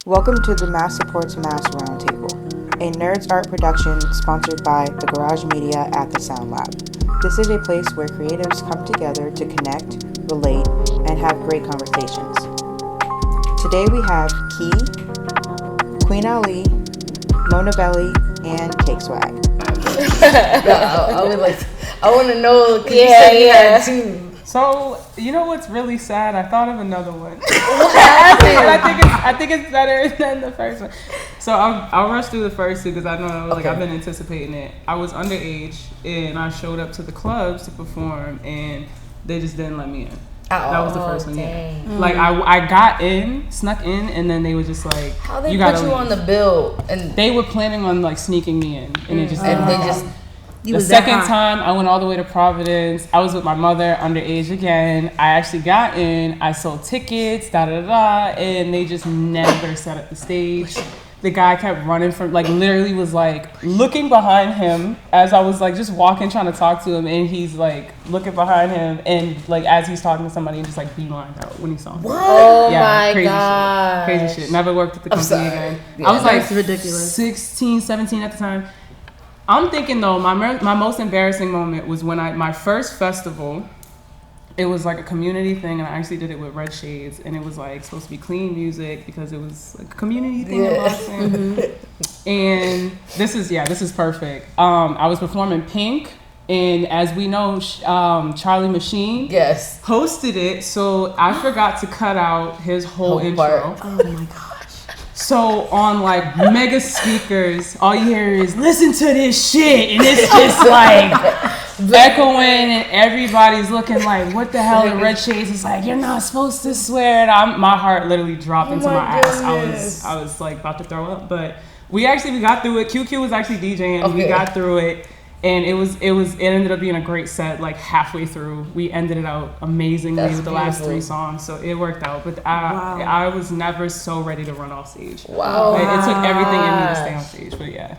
Welcome to the MAsupportsMA Roundtable, a Nerds Art production sponsored by the Garage Media at the Sound Lab. This is a place where creatives come together to connect, relate, and have great conversations. Today we have Key, Queen Ali, Mona Belly, and Cake Swag. I want to know. Yeah. Too. So, you know what's really sad? I thought of another one. I think it's better than the first one. So I'll rush through the first two because I know I've been anticipating it. I was underage and I showed up to the clubs to perform and they just didn't let me in. That was the first one. Yeah. Like I got in, snuck in, and then they were just like, how they you put you leave. on the bill, and they were planning on like sneaking me in, and it just the second time I went all the way to Providence. I was with my mother, underage again. I actually got in. I sold tickets, and they just never set up the stage. The guy kept running from, literally was looking behind him as I was just walking, trying to talk to him, and he's looking behind him, and as he's talking to somebody, and just beelined out when he saw him. What? Oh my god, crazy shit. Never worked at the company again. Yeah, I was ridiculous. 16, 17 at the time. I'm thinking though, my most embarrassing moment was when my first festival. It was a community thing, and I actually did it with Red Shades, and it was supposed to be clean music because it was a community thing in Boston. And this is perfect. I was performing Pink, and as we know, Charlie Machine hosted it, so I forgot to cut out his whole intro. Oh my gosh. So on mega speakers, all you hear is "listen to this shit," and it's just echoing, and everybody's looking what the hell? And Red Shades is "you're not supposed to swear," and my heart literally dropped into my ass. I was about to throw up, but we got through it. QQ was actually DJing. Okay. We got through it. And it ended up being a great set. Halfway through, we ended it out amazingly with the last 3 songs, so it worked out. But I was never so ready to run off stage. Wow! It took everything in me to stay on stage. But yeah,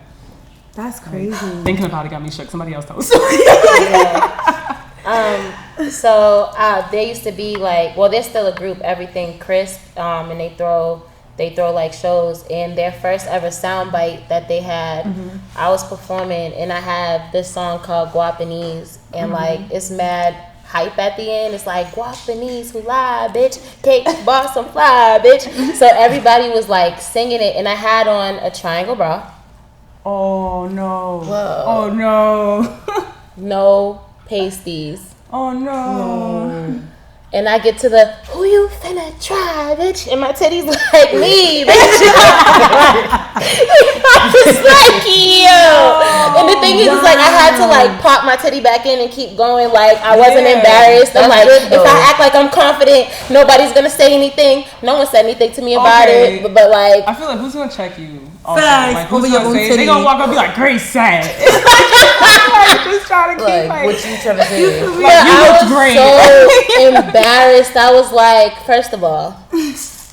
that's crazy. Thinking about it got me shook. Somebody else tell us. So there used to be there's still a group, Everything Crisp, and they throw shows, and their first ever soundbite that they had, I was performing, and I have this song called Guapanese, and it's mad hype at the end. It's Guapanese who lie, bitch, cake boss, I'm fly, bitch. So everybody was singing it, and I had on a triangle bra. Oh no. Whoa. Oh no. No pasties. Oh no. And I get to the "who you finna try, bitch?" and my titties me, bitch. I'm just And the thing is, I had to pop my titty back in and keep going. I wasn't embarrassed. I'm if I act like I'm confident, nobody's gonna say anything. No one said anything to me about it. But I feel who's gonna check you? Who's gonna say? They gonna walk up and be Grace sad. Just trying to keep what you trying to say? You look great. So embarrassed. I was first of all,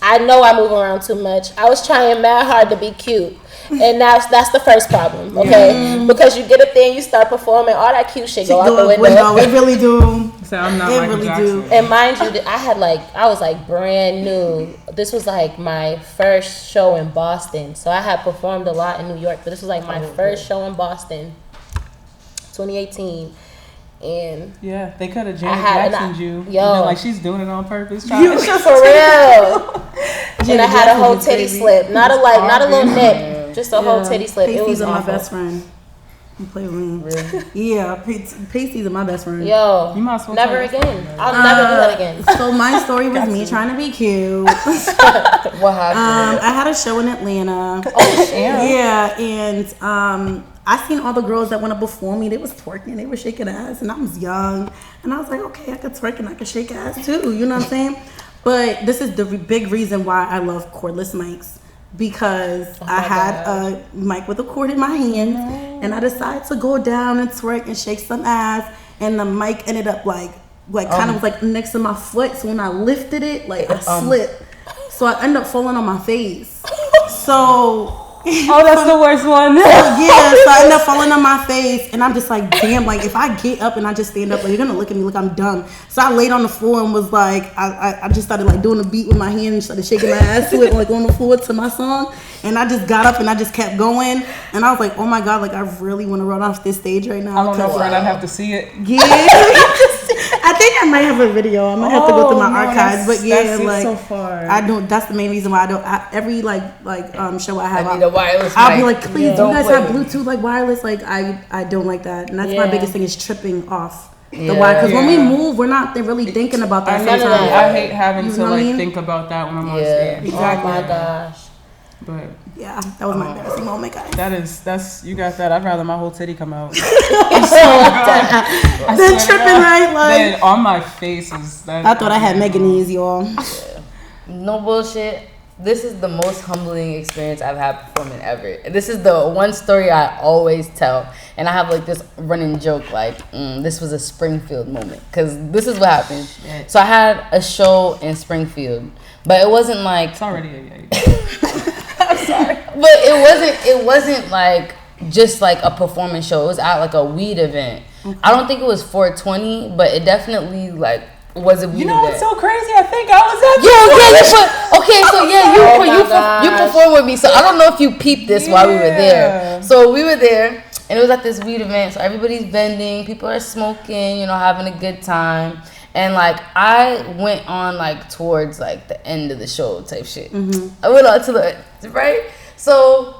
I know I move around too much. I was trying mad hard to be cute. And that's the first problem, okay? Because you get up there and you start performing, all that cute shit go out the window. It really do. So I'm not Michael really Jackson. Do. And mind you, I was brand new. This was my first show in Boston. So I had performed a lot in New York, but this was my first show in Boston, 2018. And yeah, they could have Janet Jacksoned you. Yo, she's doing it on purpose. For real. And I had a whole titty slip, not a little nip, just a whole titty slip. Pasties it was are awful. My best friend. You play with me. Really? Yeah, pasties are my best friend. Yo, you might as well never again. I'll never do that again. So my story was me trying to be cute. What happened? I had a show in Atlanta. Oh shit. Yeah, and I seen all the girls that went up before me. They was twerking, they were shaking ass, and I was young, and I was okay, I could twerk and I could shake ass too. You know what I'm saying? But this is the big reason why I love cordless mics. Because I had a mic with a cord in my hand, and I decided to go down and twerk and shake some ass, and the mic ended up kind of was next to my foot. So when I lifted it, I slipped, so I ended up falling on my face. So Oh, that's the worst one. Yeah, so I end up falling on my face, and I'm just like, damn, like if I get up and I just stand up, like you're gonna look at me like I'm dumb. So I laid on the floor and was like, I just started like doing a beat with my hand and started shaking my ass to it, like on the floor to my song. And I just got up and I just kept going, and I was like, oh my god, like I really want to run off this stage right now. I don't know, friend. I'd have to see it. Yeah, I think I might have a video. I might have to go through my archives, but yeah, like so far. I don't. That's the main reason why I don't. Every show I have, I need a wireless I'll be mic. like, please, do you Don't guys play have with Bluetooth like wireless? Like I don't like that, and that's my biggest thing is tripping off the Yeah. wire. Because when we move, we're not really thinking about that. I Sometimes. I hate having You to know what I like mean? think about that when I'm on Yeah. stage. Oh my gosh. But Yeah, that was my embarrassing moment, guys. that's you got that. I'd rather my whole titty come out. Then tripping right, like Then on my face is that. I thought I had Meganese, y'all. No bullshit. This is the most humbling experience I've had performing ever. This is the one story I always tell. And I have like this running joke like, this was a Springfield moment. Because this is what happened. So I had a show in Springfield. But it wasn't like... It's already a I'm sorry. But it wasn't like just like a performance show. It was at like a weed event. I don't think it was 420, but it definitely like was a weed You know event. what's so crazy? I think I was at You performed with me, so I don't know if you peeped this while we were there. So we were there, and it was at this weed event. So everybody's vending, people are smoking, having a good time. And like I went on like towards like the end of the show type shit. I went on to the right. So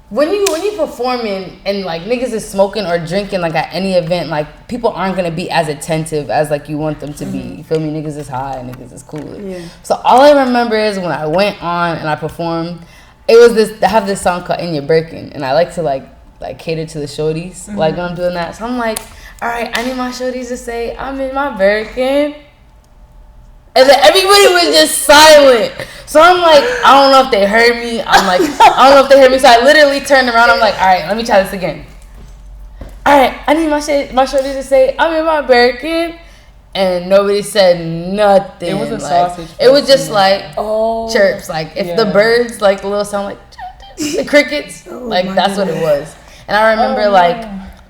when you performing and like niggas is smoking or drinking like at any event, like people aren't gonna be as attentive as like you want them to be. You feel me? Niggas is high, niggas is cool. Yeah. So all I remember is when I went on and I performed, it was this. I have this song called "In Your Birkin," and I like to like cater to the shorties like when I'm doing that. So I'm like, all right, I need my shorties to say I'm in my Birkin. And then everybody was just silent. So I'm like, I don't know if they heard me. I'm like, I don't know if they heard me. So I literally turned around. I'm like, all right, let me try this again. All right, I need my shorties to say I'm in my Birkin. And nobody said nothing. It was a like, sausage. It was just like Oh. chirps. Like if the birds, like the little sound, like the crickets, like that's what it was. And I remember like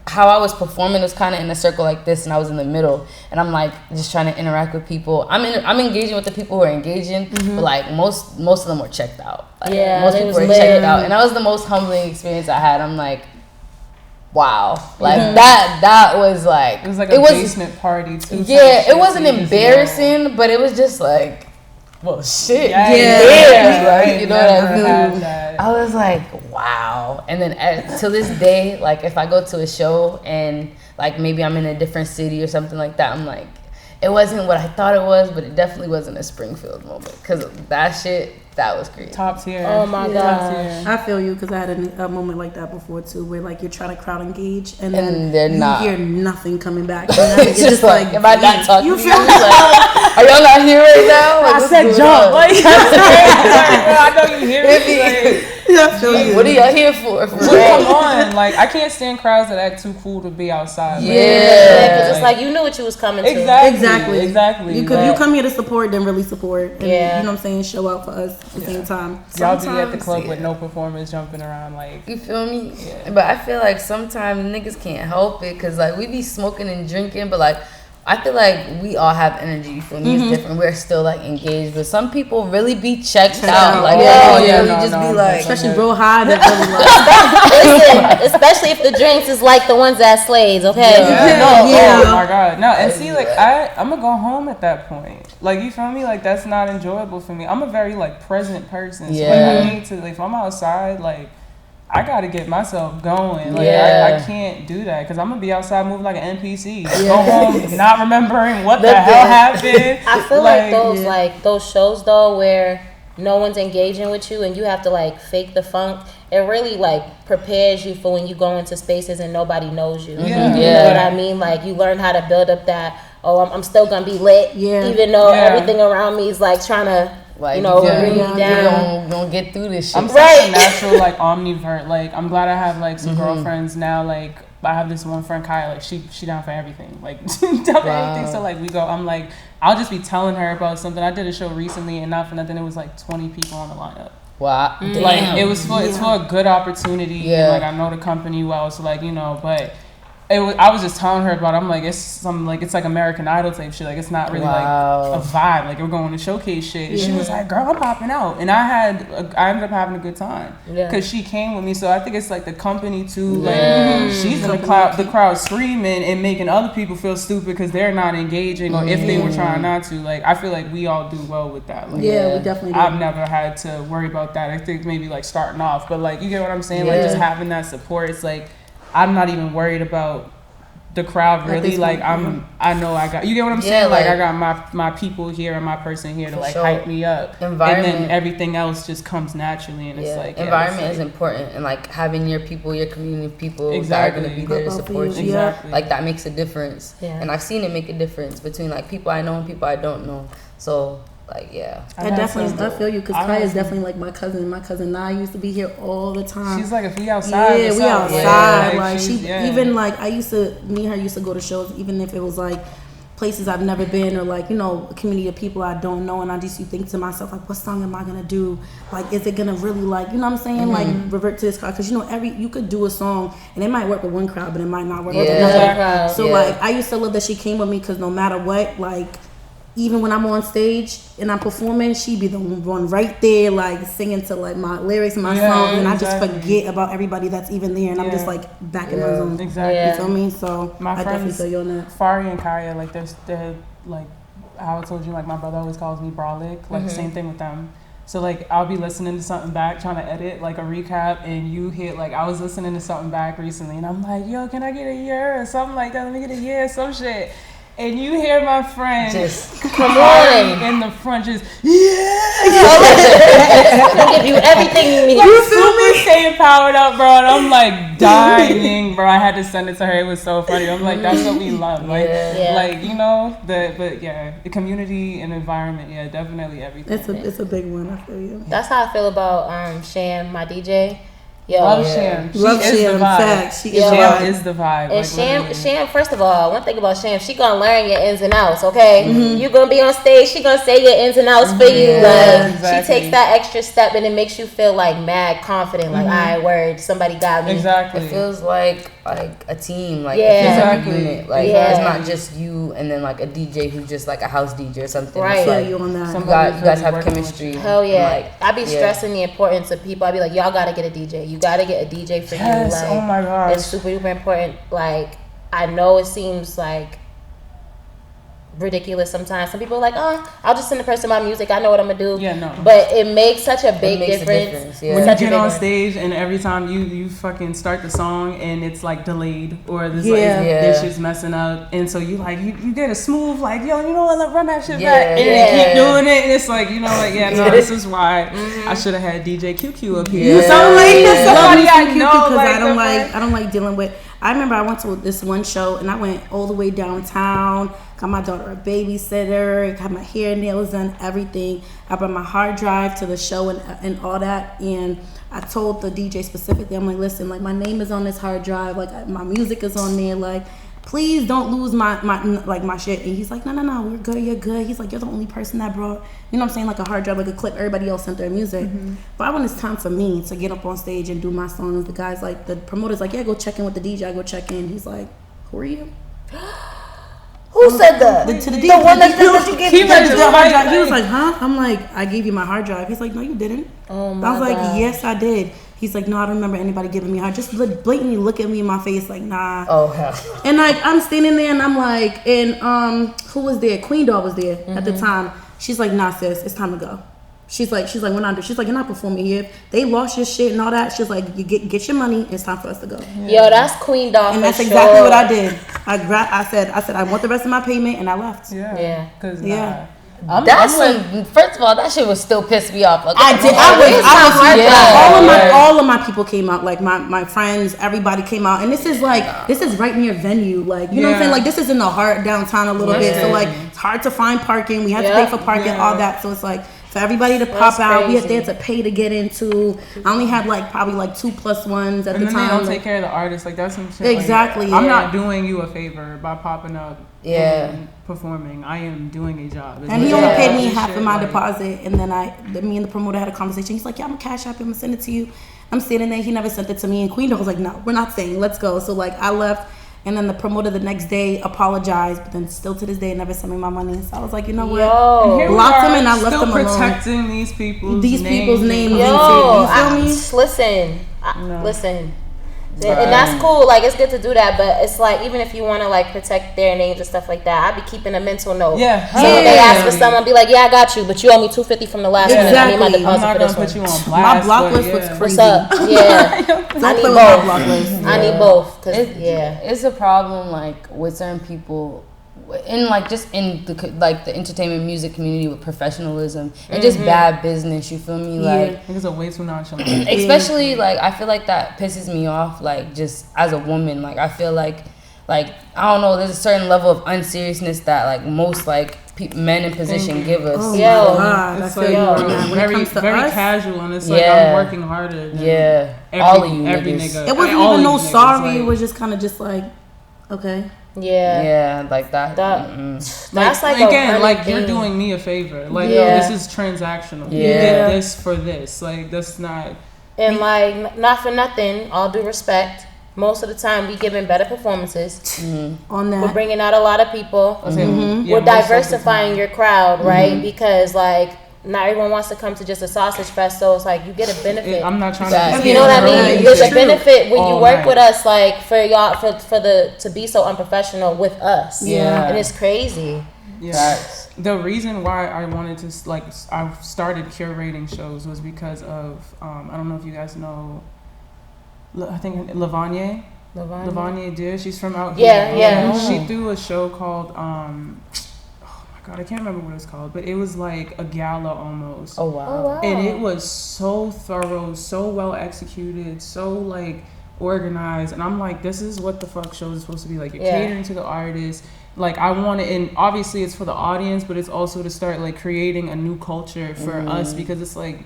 how I was performing was kind of in a circle like this, and I was in the middle, and I'm like just trying to interact with people. I'm engaging with the people who are engaging, but like most of them were checked out. Like, Yeah, most they people was were lit. checked out, and that was the most humbling experience I had. I'm like, wow, like that was like It was like a basement party too. yeah, it wasn't embarrassing, but it was just like, well, shit. Yeah. Like, you know what I mean? Had that. I was like, wow. And then to this day, like if I go to a show and like maybe I'm in a different city or something like that, I'm like, it wasn't what I thought it was, but it definitely wasn't a Springfield moment because that shit, that was crazy. Top tier. Oh my Yeah. gosh. I feel you because I had a moment like that before too, where like you're trying to crowd engage and then And they're you not. hear nothing coming back. And then It's you're just like, am I not talking you to feel you? Like, are y'all not here right now? Like, I what's said going jump. on? Like, I know you hear me. Like, I feel you. What are y'all here for? but come on, like I can't stand crowds that act too cool to be outside. Like, Yeah. Because it's like you knew what you was coming to. Exactly. You come here to support, then really support. And, Yeah. you know what I'm saying? Show out for us at the same time. Y'all be at the Sometimes, club with no performers jumping around like. You feel me? Yeah. But I feel like sometimes niggas can't help it because like we be smoking and drinking, but like I feel like we all have energy. You feel me? It's different. We're still like engaged, but some people really be checked out. Like be like, Especially real high. That really like, Listen, especially if the drinks is like the ones at Slade's, okay? Oh my god, no, and see, like I'm gonna go home at that point. Like you feel me? Like that's not enjoyable for me. I'm a very like present person. So Yeah. like, I need to like if I'm outside, like I gotta get myself going. Like Yeah. I can't do that because I'm gonna be outside moving like an NPC. Go home not remembering what the Nothing. hell happened. I feel like those shows though where no one's engaging with you and you have to like fake the funk. It really like prepares you for when you go into spaces and nobody knows you. Yeah. You know what I mean? Like you learn how to build up that. Oh, I'm still gonna be lit. Yeah. Even though Yeah. everything around me is like trying to, like, bring me down. You don't get through this shit. I'm such a natural like omnivert. Like I'm glad I have like some girlfriends now. Like I have this one friend Kaya. Like she down for everything. Like down for anything. So like we go. I'm like I'll just be telling her about something. I did a show recently and not for nothing. It was like 20 people on the lineup. Wow. Like it was for it's for a good opportunity. Yeah. And, like I know the company well, so like but. I was just telling her about it. I'm like, it's like American Idol type shit. Like, it's not really like a vibe. Like, we're going to showcase shit. And she was like, girl, I'm popping out. And I ended up having a good time. Because she came with me. So I think it's like the company too. Like, she's in the crowd screaming and making other people feel stupid because they're not engaging or if they were trying not to. Like, I feel like we all do well with that. Like, we definitely do. I've never had to worry about that. I think maybe like starting off. But like, you get what I'm saying? Like, just having that support. It's like, I'm not even worried about the crowd really. Like I know I got, you get what I'm saying? Like I got my people here and my person here to like hype me up. And then everything else just comes naturally and it's like environment is important, and like having your people, your community people that are gonna be there to support you. Like that makes a difference. And I've seen it make a difference between like people I know and people I don't know. So like I feel you, because Kai is definitely like my cousin. My cousin Nah used to be here all the time. She's like, if we outside, we outside. Like she even like me and her used to go to shows, even if it was like places I've never been or like, you know, a community of people I don't know, and I just think to myself like, what song am I gonna do? Like, is it gonna really like, you know what I'm saying? Like revert to this crowd, because you know you could do a song and it might work with one crowd, but it might not work with another. So like I used to love that she came with me, because no matter what, like, even when I'm on stage and I'm performing, she be the one right there, like singing to like my lyrics and my songs, and I just forget about everybody that's even there, and I'm just like back in my zone. Exactly. You feel me? So my I definitely feel you on that. Fari and Kaya, like they're like how I told you, like my brother always calls me brolic. Like same thing with them. So like I'll be listening to something back, trying to edit like a recap, and you hit like I was listening to something back recently, and I'm like, yo, can I get a year or something like that? Let me get a year, some shit. And you hear my friend just come on in the front, just give you everything you need. You super staying powered up, bro. And I'm like dying, bro. I had to send it to her. It was so funny. I'm like, that's what we love. Like, like you know, the community and environment. Yeah, definitely everything. It's a big one. I feel you. That's how I feel about Shan, my DJ. Yo, love Sham. She love is Sham. the vibe. Fact. Sham is the vibe. And like, Sham, first of all, one thing about Sham, she gonna learn your ins and outs, okay? You gonna be on stage, she gonna say your ins and outs for you. Like, she takes that extra step and it makes you feel like mad confident, like, I word, somebody got me. Exactly. It feels like a team, like it feels like a unit. Like it's not just you and then like a DJ who's just like a house DJ or something. Right. It's like you on that. you guys have chemistry. Hell yeah. Like, I be stressing the importance of people. I be like, y'all gotta get a DJ. You gotta get a DJ for you. Like, oh my gosh. It's super duper important. Like, I know it seems like ridiculous sometimes. Some people are like, I'll just send the person my music. I know what I'm gonna do. Yeah, no. But it makes such a big difference. Yeah. When you get on stage and every time you fucking start the song and it's like delayed or this this shit's messing up, and so you like you get a smooth like, yo, you know what, let's run that shit back, and they keep doing it, and it's like, you know, like, this is why I should have had DJ QQ up here. So like somebody I know, because I don't like dealing with. I remember I went to this one show and I went all the way downtown, got my daughter a babysitter, got my hair, nails done, everything. I brought my hard drive to the show and all that, and I told the DJ specifically, I'm like, listen, like my name is on this hard drive, like my music is on there, like please don't lose my shit. And he's like, no, we're good, you're good. He's like, you're the only person that brought, you know what I'm saying, like a hard drive, like a clip. Everybody else sent their music. But when it's time for me to get up on stage and do my songs, the guys, like the promoter's like, yeah, go check in with the DJ. I go check in. He's like, who are you? Who said that? To the DJ. The one that you gave me the hard drive. He was like, huh? I'm like, I gave you my hard drive. He's like, no, you didn't. Oh my I was like, God. yes, I did. He's like, no, I don't remember anybody giving me a hard. Just blatantly look at me in my face, like, nah. oh hell. And like I'm standing there and I'm like, and who was there? Queen Doll was there at the time. She's like, nah, sis, it's time to go. She's like, we're not. She's like, you're not performing here. They lost your shit and all that. She's like, you get your money. It's time for us to go. Yo, that's Queen Doll. And that's exactly what I did. I said, I want the rest of my payment, and I left. Yeah. Because First of all, that shit would still piss me off. Like, I did. All of my people came out. Like my friends, everybody came out, and this is right near venue. Like, you know what I'm saying? Like, this is in the heart downtown a little bit. So like it's hard to find parking. We had to pay for parking, all that. So it's like for everybody to pop out. We had crazy. there to pay to get into. I only had like probably like 2+1s at And the then time. they don't take care of the artist. Like that's some shit. Exactly, Like, I'm yeah. not doing you a favor by popping up. Yeah. And performing. I am doing a job. It's And he my only job. paid me This half shit, of my like, deposit, and then me and the promoter had a conversation. He's like, "Yeah, I'm gonna cash app. I'm gonna send it to you." I'm sitting there. He never sent it to me. And Queen was like, "No, we're not staying. Let's go." So like I left, and then the promoter the next day apologized, but then still to this day never sent me my money. So I was like, you know what? And here we Blocked are, him and I left still them alone. protecting these people's names. and- Yo, You feel me? listen. And that's cool. Like it's good to do that, but it's like even if you want to like protect their names and stuff like that, I'd be keeping a mental note. Yeah. So when they ask for someone, be like, "Yeah, I got you, but you owe me $250 from the last one. And I need my Exactly. deposit I'm not for gonna this one." put you on blast. My block but list yeah. looks What's crazy. up? Yeah, Don't I play need with my both. block list. I need both. Cause It's, it's a problem like with certain people in like just in the like the entertainment music community with professionalism and just bad business, you feel me? Like Niggas are way too nonchalant. especially like I feel like that pisses me off, like just as a woman. Like I feel like I don't know, there's a certain level of unseriousness that like most like men in position give us. Oh Yo. my God, It's I like feel you. When it very, comes to very us, casual, and it's like Yeah. I'm working harder. Than Yeah. every, All of you every niggas. nigga. it wasn't all even no these niggas, sorry. like- It was just kind of just like, okay. Yeah, like that. That's like again, a like thing. you're doing me a favor. Like Yeah. this is transactional. You Yeah. get this for this. Like that's not. And like, not for nothing, all due respect, most of the time we giving better performances. On We're that. bringing out a lot of people. Yeah, We're most of the diversifying time. your crowd, right? Because like not everyone wants to come to just a sausage fest, so it's like you get a benefit. I'm not trying Facts. to. You know what I Yeah, mean? There's a true. benefit when you All work night. with us, like for y'all, to be so unprofessional with us. Yeah. And it's crazy. Yeah. Facts. The reason why I wanted to like I started curating shows was because of I don't know if you guys know. I think Lavanya. Lavanya Deer. She's from out Yeah, here. yeah. She threw a show called oh my god, I can't remember what it was called, but it was like a gala almost. Oh wow. Oh wow. And it was so thorough, so well executed, so like organized. And I'm like, this is what the fuck shows are supposed to be like. You're Yeah. catering to the artist. Like I want it, and obviously it's for the audience, but it's also to start like creating a new culture for us, because it's like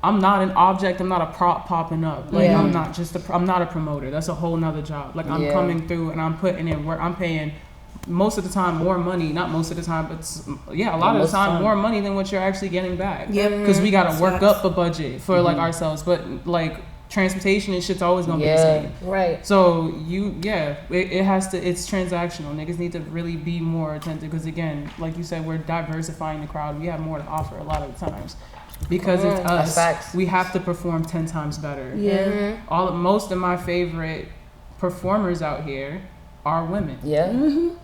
I'm not an object, I'm not a prop popping up. Like Yeah. I'm not just I'm not a promoter. That's a whole nother job. Like I'm Yeah. coming through and I'm putting in work. I'm paying most of the time more money, not most of the time, but a lot of the time more money than what you're actually getting back. Yep. Because we gotta work Facts. up a budget for like ourselves, but like transportation and shit's always gonna be the Yeah. same. Right. So it has to. It's transactional. Niggas need to really be more attentive, because again, like you said, we're diversifying the crowd. We have more to offer a lot of the times. Because it's That's us, facts. we have to perform 10 times better. Yeah. Most of my favorite performers out here are women. Yeah.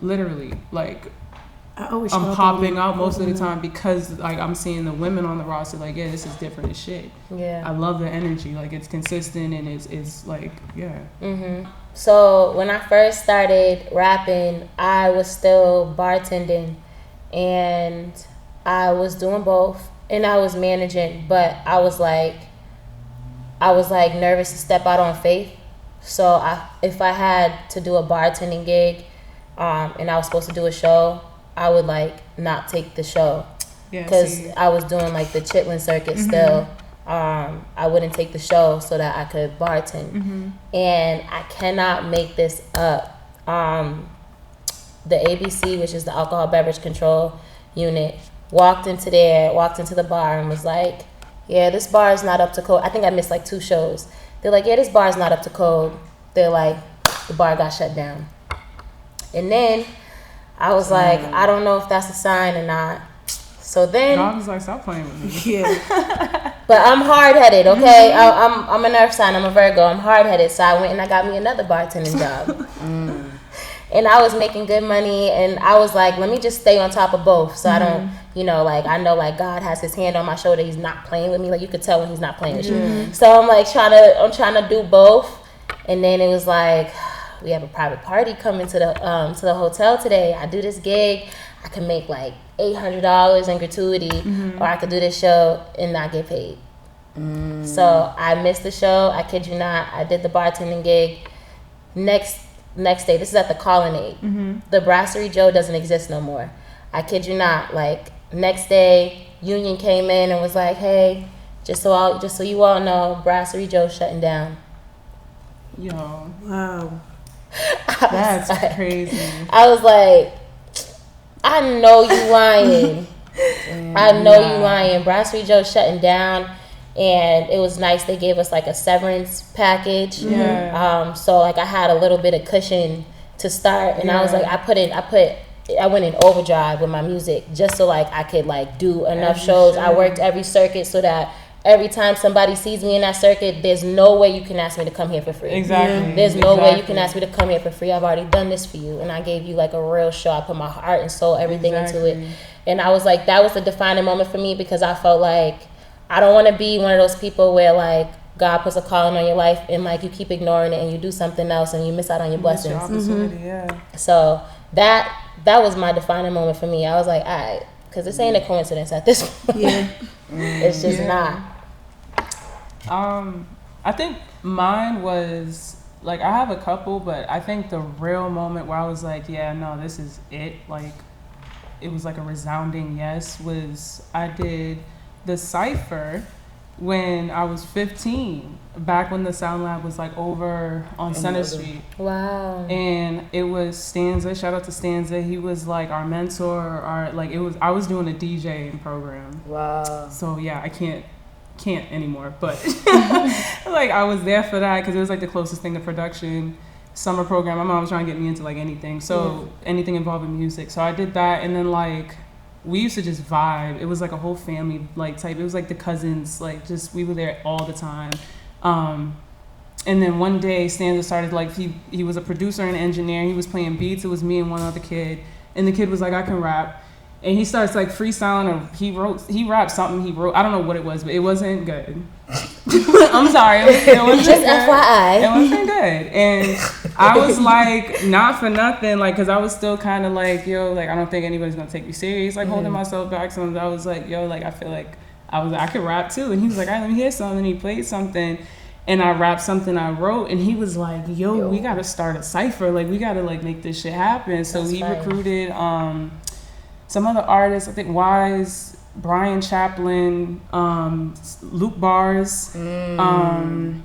Literally, like I always I'm show up popping on- out most of the time because like I'm seeing the women on the roster. Like, yeah, this is different as shit. I Yeah. love the energy. Like it's consistent and it's like So when I first started rapping, I was still bartending, and I was doing both, and I was managing, but I was like nervous to step out on faith. So if I had to do a bartending gig, and I was supposed to do a show, I would like not take the show, because I was doing like the Chitlin circuit still. I wouldn't take the show so that I could bartend. And I cannot make this up. The ABC, which is the Alcohol Beverage Control Unit, walked into the bar and was like, yeah, this bar is not up to code. I think I missed like 2 shows. They're like, yeah, this bar is not up to code. They're like, the bar got shut down. And then I was like, I don't know if that's a sign or not. So then, God was like, stop playing with me. Yeah. but I'm hard-headed, okay? I'm an earth sign. I'm a Virgo. I'm hard-headed. So I went and I got me another bartending job. And I was making good money. And I was like, let me just stay on top of both. So I don't, like, I know, like, God has his hand on my shoulder. He's not playing with me. Like, you could tell when he's not playing with you. So I'm, like, trying to do both. And then it was like, we have a private party coming to the hotel today. I do this gig. I can make, like, $800 in gratuity, or I could do this show and not get paid. So I missed the show. I kid you not. I did the bartending gig. Next day, this is at the Colonnade. The Brasserie Joe doesn't exist no more. I kid you not. Like next day, Union came in and was like, "Hey, just so you all know, Brasserie Joe's shutting down." Yo, Wow. that's crazy. I was like, I know you lying. I know you lying. Brasserie Joe's shutting down, and it was nice. They gave us like a severance package. Yeah. So like I had a little bit of cushion to start, and I was like, I went in overdrive with my music just so like I could like do enough shows. I worked every circuit so that every time somebody sees me in that circuit, there's no way you can ask me to come here for free. Exactly. There's no way you can ask me to come here for free. I've already done this for you, and I gave you like a real show. I put my heart and soul, everything into it, and I was like, that was the defining moment for me, because I felt like I don't want to be one of those people where like God puts a calling on your life and like you keep ignoring it and you do something else and you miss out on your blessings. Opportunity, yeah. So that was my defining moment for me. I was like, all right, because this ain't a coincidence at this point. Yeah. It's just not. I think mine was like, I have a couple, but I think the real moment where I was like, yeah, no, this is it. Like, it was like a resounding yes. Was I did the cypher when I was 15, back when the Sound Lab was like over on Center Street. Wow. And it was Stanza. Shout out to Stanza. He was like our mentor. I was doing a DJing program. Wow. So yeah, I can't anymore, but like I was there for that because it was like the closest thing to production. Summer program. My mom was trying to get me into like anything, so anything involving music. So I did that, and then like we used to just vibe. It was like a whole family like type. It was like the cousins, like just we were there all the time. And then one day Stanza started like he was a producer and engineer. He was playing beats. It was me and one other kid, and the kid was like, I can rap. And he starts like freestyling, or he rapped something he wrote. I don't know what it was, but it wasn't good. I'm sorry. It wasn't Just good. FYI. It wasn't good. And I was like, not for nothing, like, because I was still kind of like, yo, like, I don't think anybody's going to take me serious, like, holding myself back. So I was like, yo, like, I feel like I could rap too. And he was like, all right, let me hear something. And he played something. And I rapped something I wrote, and he was like, yo. We got to start a cypher. Like, we got to, like, make this shit happen. So he recruited some other artists, I think Wise, Brian Chaplin, Luke Bars. I'm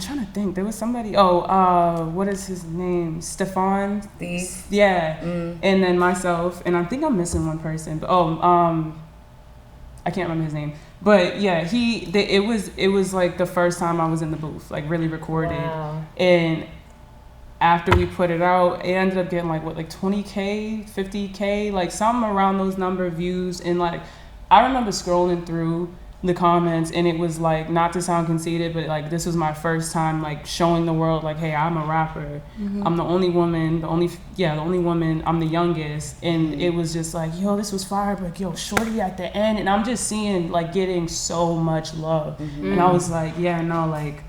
trying to think. There was somebody. What is his name? Stefan. These. Yeah. And then myself, and I think I'm missing one person. But I can't remember his name. But yeah, it was like the first time I was in the booth, like really recorded. Wow. And after we put it out, it ended up getting like 20K, 50K, like something around those number of views. And like, I remember scrolling through the comments, and it was like, not to sound conceited, but like this was my first time like showing the world like, hey, I'm a rapper. I'm the only woman, the only woman, I'm the youngest. And it was just like, yo, this was fire, but yo, shorty at the end. And I'm just seeing like getting so much love. And I was like, yeah, no, like,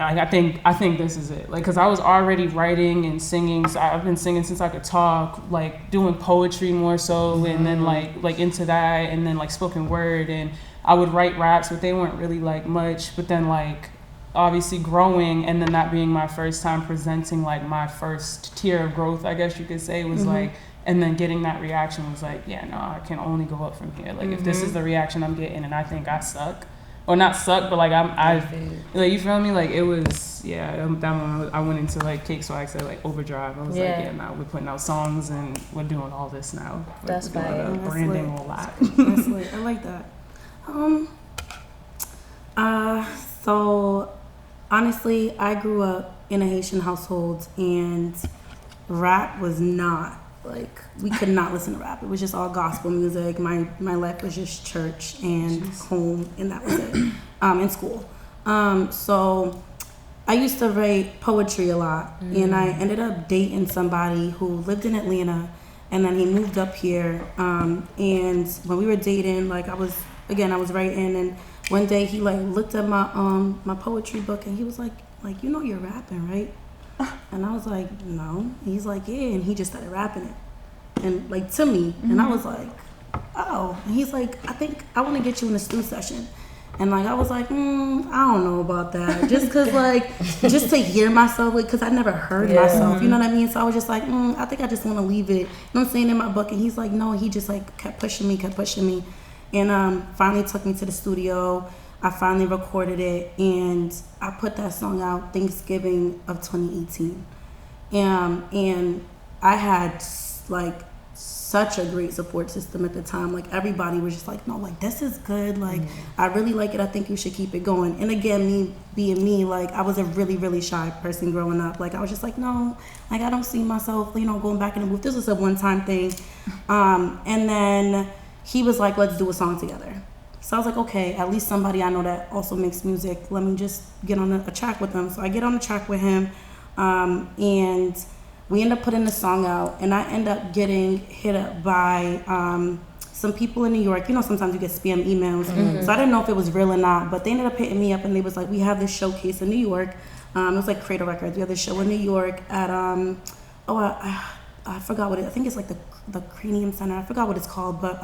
I think this is it. Like, cause I was already writing and singing. So I've been singing since I could talk, like doing poetry more so, and then like into that, and then like spoken word, and I would write raps, but they weren't really like much. But then like obviously growing, and then that being my first time presenting like my first tier of growth, I guess you could say, was like, and then getting that reaction was like, yeah, no, I can only go up from here. Like if this is the reaction I'm getting, and I think I suck. Or not suck, but like I like, you feel me? Like it was, yeah. That one I went into like Cake Swag said, like overdrive. I was like, yeah, now we're putting out songs and we're doing all this now. That's we're doing fine. Branding a lot. That's lit. I like that. So honestly, I grew up in a Haitian household, and rap was not, like, we could not listen to rap. It was just all gospel music. My life was just church and home, and that was it. In school. So I used to write poetry a lot, and I ended up dating somebody who lived in Atlanta, and then he moved up here. And when we were dating, like I was writing, and one day he like looked at my poetry book, and he was like, you know you're rapping, right? And I was like, no. And he's like, yeah. And he just started rapping it, and like to me, and I was like, oh. And he's like, I think I want to get you in a stew session. And like I was like, I don't know about that. Just cause like, just to hear myself, like, cause I never heard myself. You know what I mean? So I was just like, I think I just want to leave it. You know what I'm saying, in my book. And he's like, no. He just like kept pushing me, and finally took me to the studio. I finally recorded it, and I put that song out Thanksgiving of 2018. And I had like such a great support system at the time. Like everybody was just like, no, like this is good. Like I really like it. I think you should keep it going. And again, me being me, like I was a really, really shy person growing up. Like I was just like, no, like I don't see myself, going back in the booth. This was a one-time thing. And then he was like, let's do a song together. So I was like, okay, at least somebody I know that also makes music. Let me just get on a track with them. So I get on the track with him, and we end up putting the song out, and I end up getting hit up by some people in New York. Sometimes you get spam emails. So I didn't know if it was real or not, but they ended up hitting me up, and they was like, we have this showcase in New York. It was like Cradle Records. We have this show in New York at, I forgot what it, I think it's like the Cranium Center. I forgot what it's called, but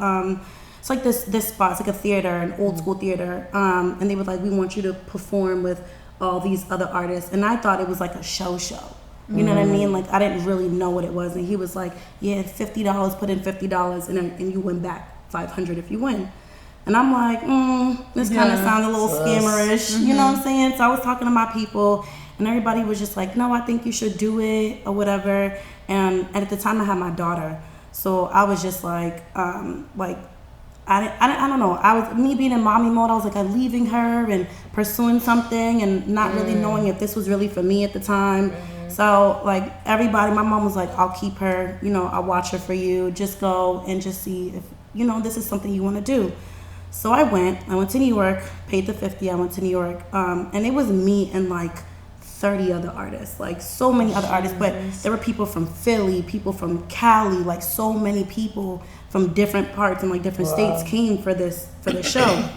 it's like this spot. It's like a theater, an old school theater. And they were like, we want you to perform with all these other artists. And I thought it was like a show. You know what I mean? Like I didn't really know what it was. And he was like, yeah, $50, put in $50 and you win back $500 if you win. And I'm like, this kind of sounds a little scammerish. You know what I'm saying? So I was talking to my people, and everybody was just like, no, I think you should do it or whatever. And at the time I had my daughter. So I was just like I don't know. I was, me being in mommy mode, I was like, I'm leaving her and pursuing something and not really knowing if this was really for me at the time. So like everybody, my mom was like, I'll keep her, I'll watch her for you. Just go and just see if, this is something you want to do. So I went to New York, paid the $50. I went to New York. And it was me and like 30 other artists, like so many other artists, but there were people from Philly, people from Cali, like so many people from different parts and like different states came for this show.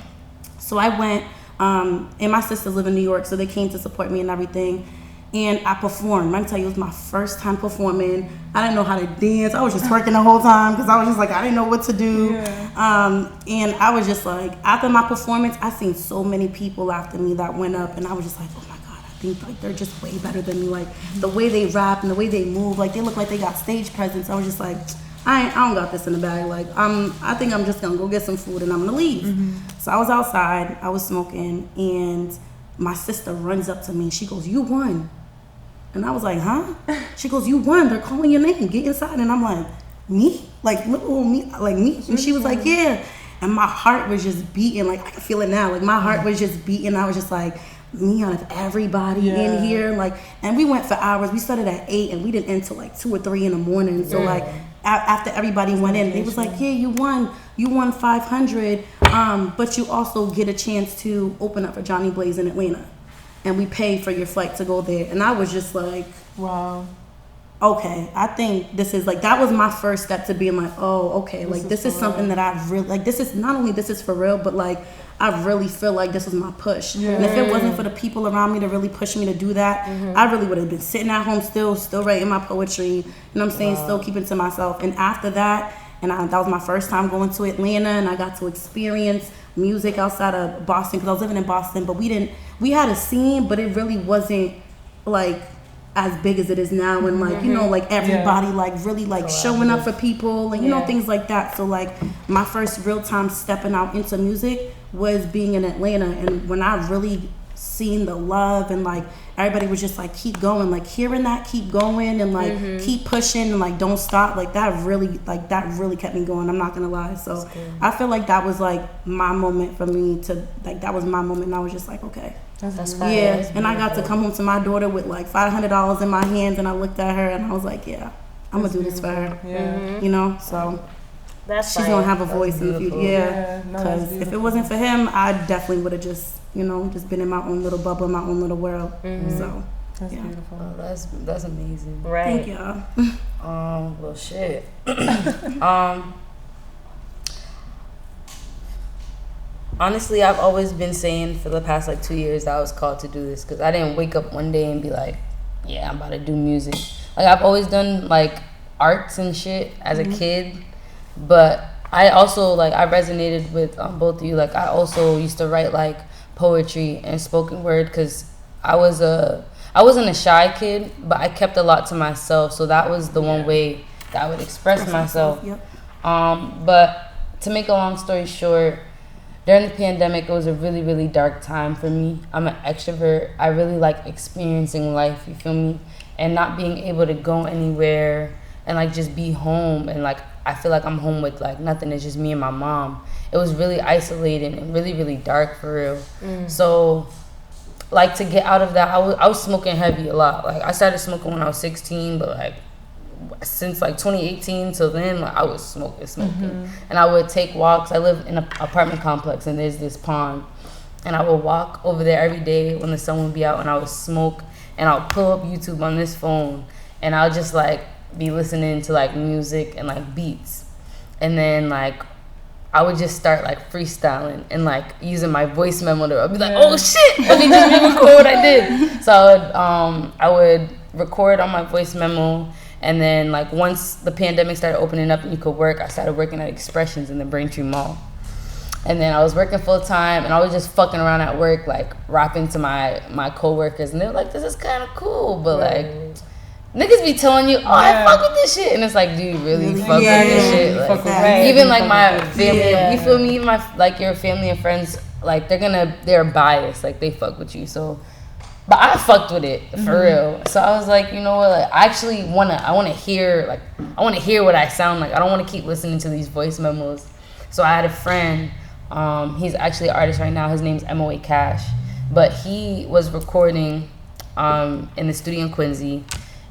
So I went, and my sisters live in New York, so they came to support me and everything. And I performed. Let me tell you, it was my first time performing. I didn't know how to dance. I was just twerking the whole time because I was just like, I didn't know what to do. And I was just like, after my performance, I seen so many people after me that went up, and I was just like, oh my God, I think like they're just way better than me. Like the way they rap and the way they move, like they look like they got stage presence. I was just like, I don't got this in the bag. Like I think I'm just gonna go get some food and I'm gonna leave. So I was outside, I was smoking, and my sister runs up to me. She goes, you won. And I was like, huh? She goes, you won. They're calling your name. Get inside. And I'm like, me? Like, little me? Like, me? And she was like, yeah. And my heart was just beating. Like, I can feel it now. Like, my heart was just beating. I was just like, me out of everybody in here. Like, and we went for hours. We started at 8 and we didn't end till like 2 or 3 in the morning. So, like, after everybody went in, they was like, yeah, you won. You won $500. But you also get a chance to open up for Johnny Blaze in Atlanta. And we pay for your flight to go there. And I was just like, wow. Okay, I think this is like, that was my first step to being like, oh, okay, like this is something that I really, like this is, not only this is for real, but like, I really feel like this was my push. And if it wasn't for the people around me to really push me to do that, I really would have been sitting at home still writing my poetry, you know what I'm saying, still keeping to myself. And after that, that was my first time going to Atlanta, and I got to experience music outside of Boston, because I was living in Boston, but we had a scene, but it really wasn't like as big as it is now, and like like everybody like really like showing up for people and you know things like that. So like my first real time stepping out into music was being in Atlanta, and when I really seen the love and like everybody was just like keep going, like hearing that keep going and like keep pushing and like don't stop, like that really kept me going, I'm not gonna lie. So I feel like that was like my moment for me to like, that was my moment, and I was just like, okay, that's and I got to come home to my daughter with like $500 in my hands, and I looked at her and I was like, yeah, I'm gonna do this for her, you know. So she's gonna have a voice in the future, because if it wasn't for him, I definitely would have just just been in my own little bubble, my own little world. So that's beautiful. Oh, that's amazing. Right. Thank y'all. Well, shit. Honestly, I've always been saying for the past like 2 years that I was called to do this, because I didn't wake up one day and be like, yeah, I'm about to do music. Like I've always done like arts and shit as a kid, but I also like I resonated with both of you. Like I also used to write like poetry and spoken word because I wasn't a shy kid, but I kept a lot to myself. So that was the one way that I would express myself. Yep. But to make a long story short, during the pandemic, it was a really, really dark time for me. I'm an extrovert. I really like experiencing life, you feel me? And not being able to go anywhere and like just be home. And like, I feel like I'm home with like nothing. It's just me and my mom. It was really isolating and really, really dark for real. So like to get out of that, I was smoking heavy a lot. Like I started smoking when I was 16, but like since like 2018 till then, like, I was smoking. And I would take walks. I live in an apartment complex and there's this pond, and I would walk over there every day when the sun would be out, and I would smoke, and I'll pull up YouTube on this phone, and I'll just like be listening to like music and like beats, and then like I would just start like freestyling and like using my voice memo to, I'd be like, oh shit, let me just record what I did. So I would record on my voice memo. And then, like, once the pandemic started opening up and you could work, I started working at Expressions in the Braintree Mall. And then I was working full-time, and I was just fucking around at work, like, rapping to my coworkers. And they were like, this is kind of cool. But, like, niggas be telling you, oh, I fuck with this shit. And it's like, do you really fuck with this shit? Like, even, like, my family, you feel me? Even like, your family and friends, like, they're biased. Like, they fuck with you, so... But I fucked with it for real. So I was like, you know what? Like, I actually I want to hear what I sound like. I don't want to keep listening to these voice memos. So I had a friend. He's actually an artist right now. His name's MOA Cash, but he was recording in the studio in Quincy,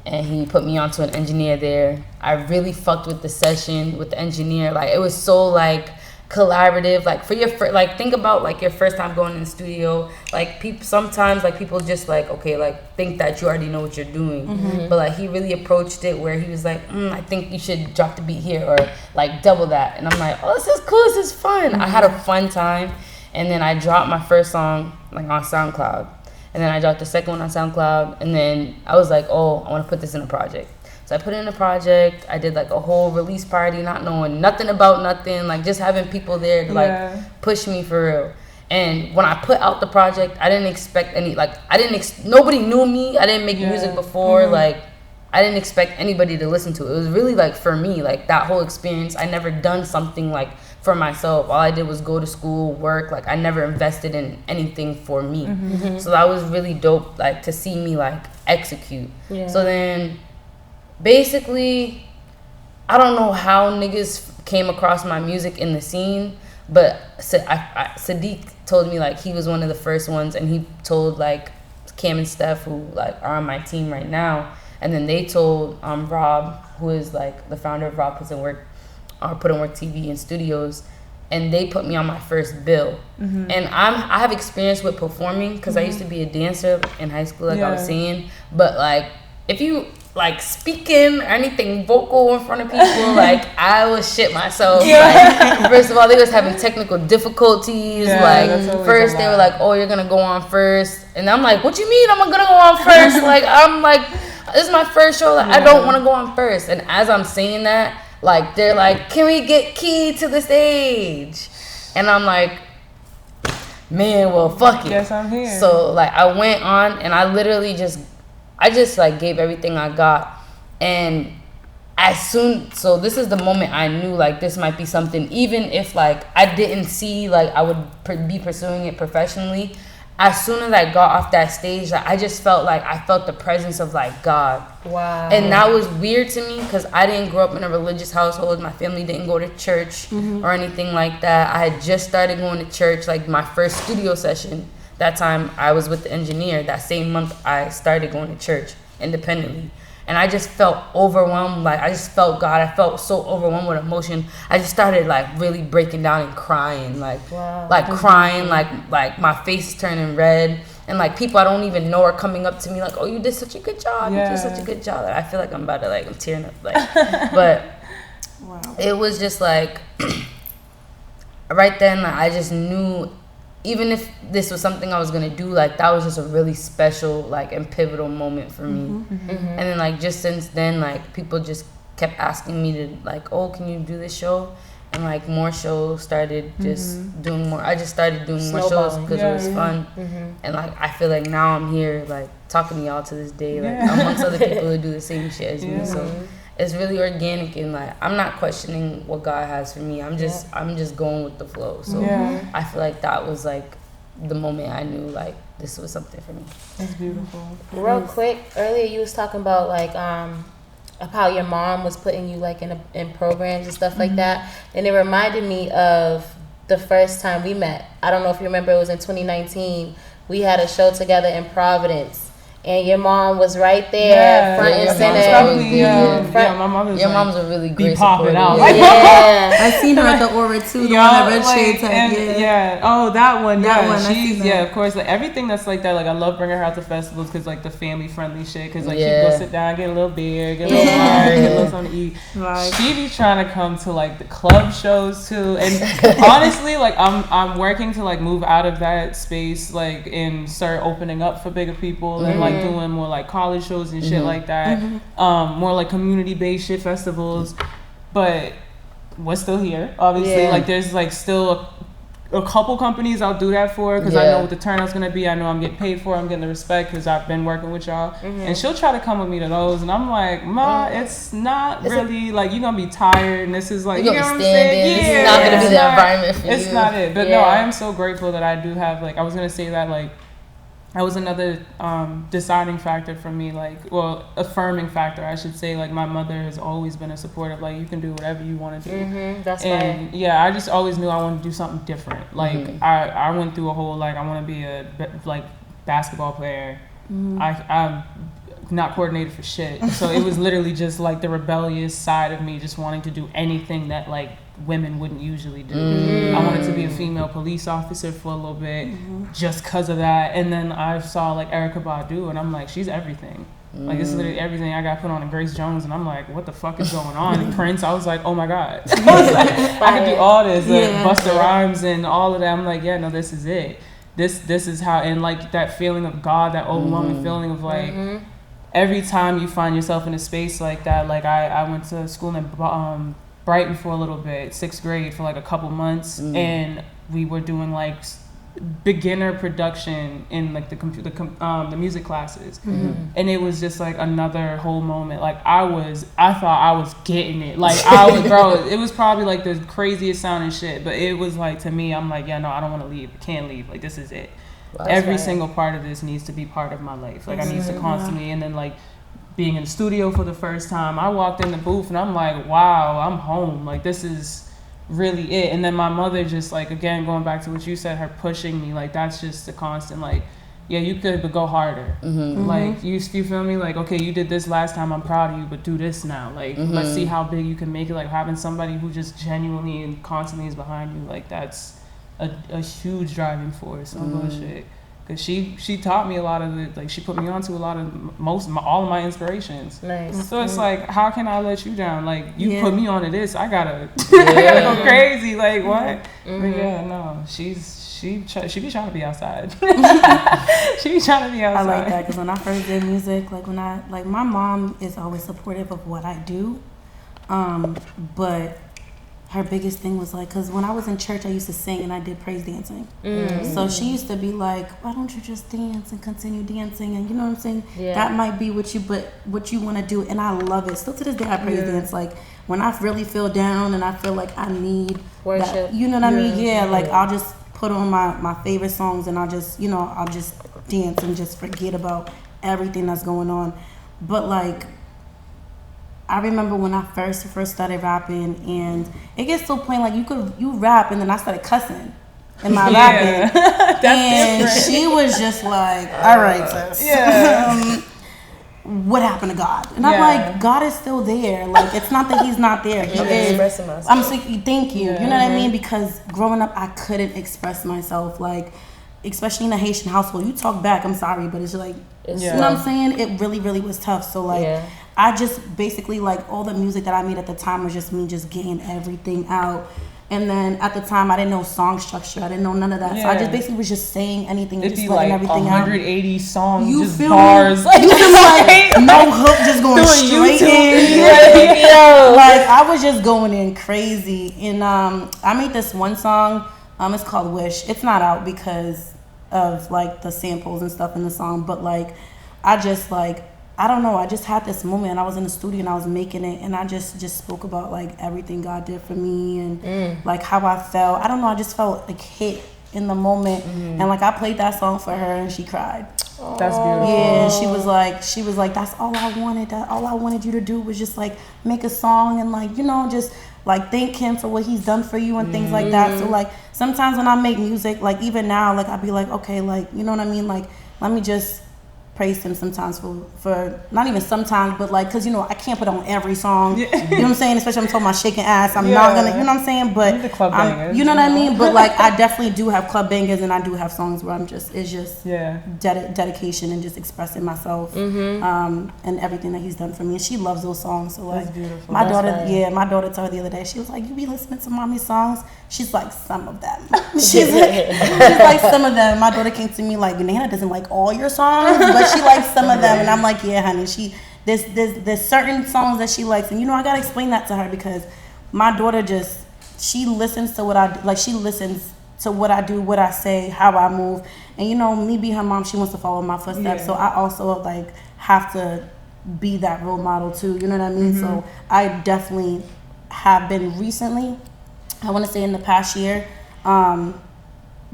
and he put me onto an engineer there. I really fucked with the session with the engineer. Like it was so like collaborative, like for your like think about like your first time going in the studio, like people sometimes like people just like okay like think that you already know what you're doing, but like he really approached it where he was like I think you should drop the beat here or like double that, and I'm like, oh, this is cool, this is fun. I had a fun time, and then I dropped my first song like on SoundCloud, and then I dropped the second one on SoundCloud, and then I was like, oh, I want to put this in a project. So I put it in a project. I did like a whole release party, not knowing nothing about nothing, like just having people there to like push me for real. And when I put out the project, I didn't expect any, like nobody knew me. I didn't make music before. Like I didn't expect anybody to listen to it. It was really like for me, like that whole experience. I never done something like for myself. All I did was go to school, work. Like I never invested in anything for me. So that was really dope, like to see me like execute. So then basically, I don't know how niggas came across my music in the scene, but Sadiq told me like he was one of the first ones, and he told like Cam and Steph, who like are on my team right now, and then they told Rob, who is like the founder of Rob Put in Work TV and Studios, and they put me on my first bill. And I have experience with performing because I used to be a dancer in high school, like I was saying, but like if you like speaking or anything vocal in front of people, like I was shit myself. Like, first of all, they was having technical difficulties. Like first they were like, oh, you're gonna go on first, and I'm like, what you mean I'm gonna go on first? Like I'm like, this is my first show, like I don't want to go on first. And as I'm saying that, like they're like, can we get Key to the stage? And I'm like, man, well fuck it. Yes, I'm here. So like I went on, and I literally just like gave everything I got. And so this is the moment I knew like this might be something, even if like I didn't see like I would be pursuing it professionally. As soon as I got off that stage, like, I just felt like I felt the presence of like God. Wow. And that was weird to me because I didn't grow up in a religious household. My family didn't go to church or anything like that. I had just started going to church, like my first studio session. That time I was with the engineer. That same month I started going to church independently. And I just felt overwhelmed. Like I just felt God. I felt so overwhelmed with emotion. I just started like really breaking down and crying. Like crying, like my face is turning red. And like people I don't even know are coming up to me like, oh, you did such a good job. You did such a good job. Like, I feel like I'm about to I'm tearing up. Like but it was just like right then I just knew, even if this was something I was gonna do, like that was just a really special like and pivotal moment for me. And then like just since then, like people just kept asking me to like, oh, can you do this show? and like more shows started just doing more. I just started doing more shows because it was fun, and like I feel like now I'm here like talking to y'all to this day, like amongst other people who do the same shit as me. So it's really organic, and like I'm not questioning what God has for me. I'm just going with the flow. So I feel like that was like the moment I knew like this was something for me. That's beautiful. Real quick, earlier you was talking about like of how your mom was putting you like in programs and stuff like that, and it reminded me of the first time we met. I don't know if you remember, it was in 2019. We had a show together in Providence. And your mom was right there, front and center. My mom was your mom's a really great popping out. I seen her at the Aura too, the one that red shades had. Oh, that one. That one. She's of course. Like everything that's like that. Like I love bringing her out to festivals because like the family friendly shit. Because like she go sit down, get a little beer, get a little wine, get a little something to eat. Right. She be trying to come to like the club shows too. And honestly, like I'm working to like move out of that space, like and start opening up for bigger people and like doing more like college shows and shit like that, more like community-based shit festivals, but we're still here obviously. Like there's like still a couple companies I'll do that for because I know what the turnout's gonna be. I know I'm getting paid for it. I'm getting the respect because I've been working with y'all, and she'll try to come with me to those, and I'm like, Ma, it's not really like you're gonna be tired, and this is like you know what I'm saying? This is not gonna be the environment for you. It's not it, but no, I am so grateful that I do have like I was gonna say that like that was another deciding factor for me, like, well, affirming factor, I should say. Like, my mother has always been a supportive, like, you can do whatever you want to do. That's and right. Yeah, I just always knew I wanted to do something different. Like, I went through a whole, like, I want to be a, like, basketball player. I'm not coordinated for shit. So it was literally just, like, the rebellious side of me just wanting to do anything that, like, women wouldn't usually do. I wanted to be a female police officer for a little bit just because of that. And then I saw like Erykah Badu and I'm like, she's everything. Like it's literally everything. I got put on in Grace Jones and I'm like, what the fuck is going on? And Prince, I was like, oh my God. I was like, I could do all this, Busta Rhymes and all of that. I'm like, yeah, no, this is it. This is how, and like that feeling of God, that overwhelming feeling of like, every time you find yourself in a space like that, like I went to school in Brighton for a little bit, 6th grade for like a couple months, and we were doing like beginner production in like the music classes, and it was just like another whole moment. Like I thought I was getting it. Like I was, bro. It was probably like the craziest sounding shit, but it was like to me, I'm like, yeah, no, I don't want to leave. I can't leave. Like this is it. Every single part of this needs to be part of my life. Like I need to constantly, and then like. Being in the studio for the first time, I walked in the booth and I'm like, wow, I'm home. Like, this is really it. And then my mother just, like, again, going back to what you said, her pushing me, like, that's just a constant, like, yeah, you could, but go harder. Like, you feel me? Like, okay, you did this last time, I'm proud of you, but do this now. Like, let's see how big you can make it. Like, having somebody who just genuinely and constantly is behind you, like, that's a huge driving force. No bullshit. Cause she taught me a lot of it, like she put me onto a lot of all of my inspirations. Nice. So it's like, how can I let you down? Like you put me onto this, I gotta go crazy. Like what? But yeah, no, she be trying to be outside. She be trying to be outside. I like that because when I first did music, like my mom is always supportive of what I do, but. Her biggest thing was like, because when I was in church, I used to sing and I did praise dancing. So she used to be like, why don't you just dance and continue dancing? And you know what I'm saying? Yeah. That might be what you want to do. And I love it. Still to this day, I praise dance. Like when I really feel down and I feel like I need worship. That, you know what I mean? Yeah. Like I'll just put on my favorite songs and I'll just dance and just forget about everything that's going on. But like, I remember when I first started rapping, and it gets to a point like you rap, and then I started cussing in my rapping. That's and different. She was just like, "All right, sis, what happened to God?" And I'm like, "God is still there. Like it's not that He's not there. He is." I'm saying, "Thank you." You know what I mean? Because growing up, I couldn't express myself like. Especially in a Haitian household, you talk back, I'm sorry, but it's like, you know what I'm saying? It really, really was tough. So like, I just basically like all the music that I made at the time was just me just getting everything out. And then at the time, I didn't know song structure. I didn't know none of that. So I just basically was just saying anything and It'd just be letting like everything 180 out. songs, You just feel bars. me? Like, you feel me? Like no hook, just going straight in. Like I was just going in crazy. And I made this one song. It's called Wish. It's not out because of like the samples and stuff in the song, but like I just like I don't know, I just had this moment and I was in the studio and I was making it and I just spoke about like everything God did for me and like how I felt. I don't know, I just felt like hit in the moment and like I played that song for her and she cried. That's beautiful. Yeah, and she was like, that's all I wanted. All I wanted you to do was just like make a song and like, you know, just like thank him for what he's done for you and things like that. So like sometimes when I make music, like even now, like I'd be like, okay, like, you know what I mean? Like, let me just praise him sometimes for not even sometimes, but like, cause you know, I can't put on every song, you know what I'm saying? Especially I'm talking about shaking ass. I'm not gonna, you know what I'm saying? But the club bangers, you know what I mean? But like, I definitely do have club bangers and I do have songs where it's just dedication and just expressing myself, and everything that he's done for me. And she loves those songs. So like, my daughter told her the other day, she was like, you be listening to mommy's songs? She's like, some of them. she's like some of them. My daughter came to me like, Nana doesn't like all your songs, but she likes some of them. And I'm like, yeah, honey, there's certain songs that she likes. And you know, I gotta explain that to her because my daughter she listens to what I do. Like she listens to what I do, what I say, how I move. And you know, me being her mom, she wants to follow my footsteps. So I also like have to be that role model too. You know what I mean? So I definitely have been recently, I want to say in the past year,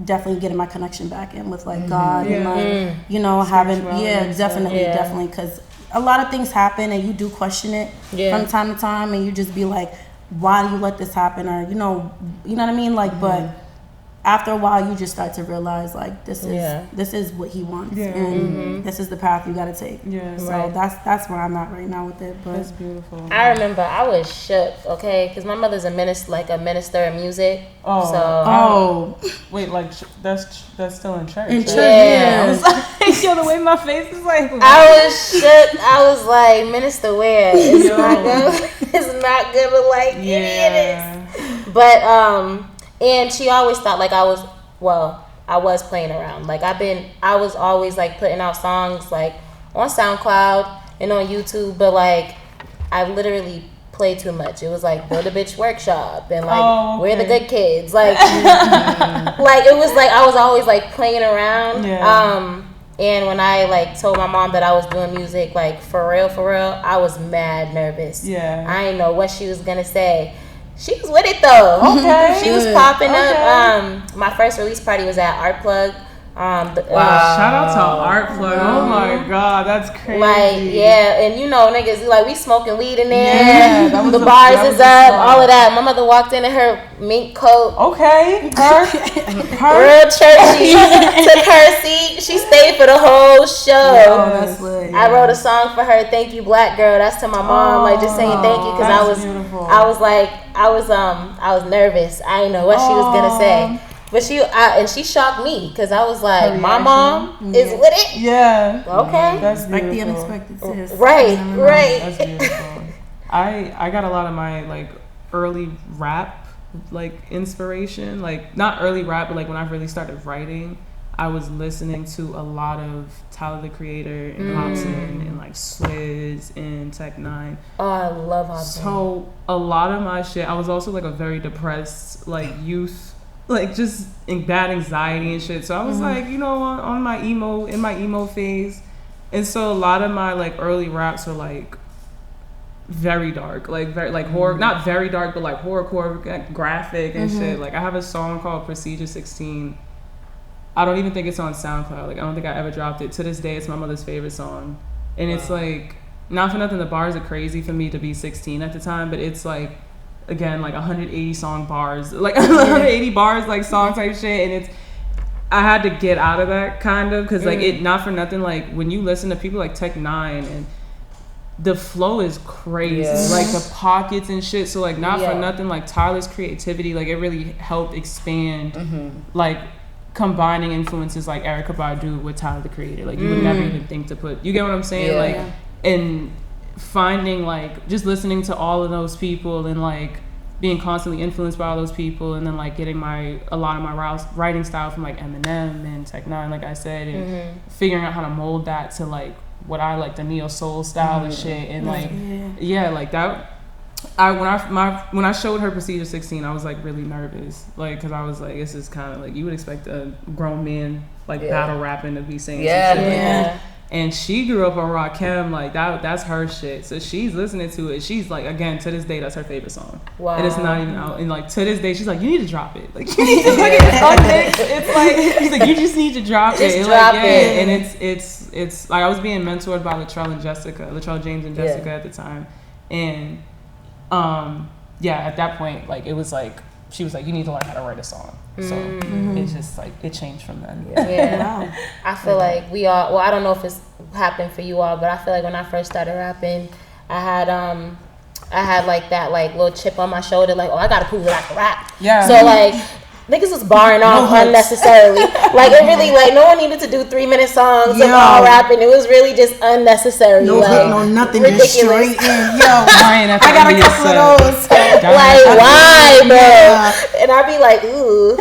definitely getting my connection back in with like God and like, you know, having, definitely. Cause a lot of things happen and you do question it from time to time and you just be like, why do you let this happen? Or, you know what I mean? Like, but after a while you just start to realize like this is what he wants and this is the path you got to take. So that's where I'm at right now with it. But that's beautiful. I remember I was shook, okay, because my mother's a minister of music. Wait, like that's still in church. In church, I was like, yo, the way my face is like. I was shook. I was like, minister, where? It's not good. It's not good, but like it is. But and she always thought like I was playing around. Like I was always like putting out songs like on SoundCloud and on YouTube, but like I literally played too much. It was like Build a Bitch Workshop and like We're the Good Kids. Like like it was like I was always like playing around. And when I like told my mom that I was doing music like for real, I was mad nervous. I didn't know what she was gonna say. She was with it though. Okay. She was popping up. My first release party was at Art Plug. Shout out to Art Plug. Oh my God, that's crazy. Like, and you know, niggas, like, we smoking weed in there. The bars is up, all of that. My mother walked in her mink coat. Okay. Real churchy. Took her seat. She stayed for the whole show. That's lit. I wrote a song for her, Thank You Black Girl. That's to my mom, like just saying thank you, because I was nervous. I didn't know what she was gonna say. But she shocked me because I was like, my mom is with it. Yeah. Okay. That's beautiful. Like the unexpected, sis. Right. That's beautiful. I got a lot of my like early rap like inspiration, like not early rap, but like when I really started writing, I was listening to a lot of Tyler the Creator and Hobson and like Swizz and Tech Nine. Oh, I love Hobson. So a lot of my shit, I was also like a very depressed like youth. Like just in bad anxiety and shit. So I was like, you know, in my emo phase. And so a lot of my like early raps were like very dark, like very like horror, not very dark, but like horrorcore, graphic and shit. Like I have a song called Procedure 16. I don't even think it's on SoundCloud. Like I don't think I ever dropped it. To this day, it's my mother's favorite song. And it's like, not for nothing, the bars are crazy for me to be 16 at the time, but it's like, again, like 180 song bars, like 180 bars, like song type shit. And I had to get out of that kind of, cause like it, not for nothing, like when you listen to people like Tech Nine and the flow is crazy, like the pockets and shit. So like not for nothing, like Tyler's creativity, like it really helped expand, like combining influences like Erykah Badu with Tyler the Creator. Like you would never even think to put, you get what I'm saying? And finding like just listening to all of those people and like being constantly influenced by all those people, and then like getting a lot of my writing style from like Eminem and Tech Nine, like I said, and figuring out how to mold that to like what I like, the neo soul style and shit, and like like that. When I showed her Procedure 16, I was like really nervous, like because I was like, this is kind of like you would expect a grown man like battle rapping to be saying some shit like that. And she grew up on Rakim, like that's her shit. So she's listening to it. She's like, again, to this day, that's her favorite song. Wow. And it's not even out. And like to this day, she's like, you need to drop it. Like you need to look at this on Nick. It's like she's like, you just need to drop it. And drop like, it. And it's like I was being mentored by Latrell James and Jessica at the time, and at that point, like it was like she was like, you need to learn how to write a song. So it's just like it changed from then. I feel like we all, well, I don't know if it's happened for you all, but I feel like when I first started rapping, I had like that like little chip on my shoulder, like, oh, I gotta prove that I can rap. So like niggas was barring off unnecessarily. Like it really, like no one needed to do 3-minute songs of all rapping. It was really just unnecessary. No like, hook, no nothing, ridiculous. just straight in. I got a couple of those. Like why, bro? And I'd be like, ooh,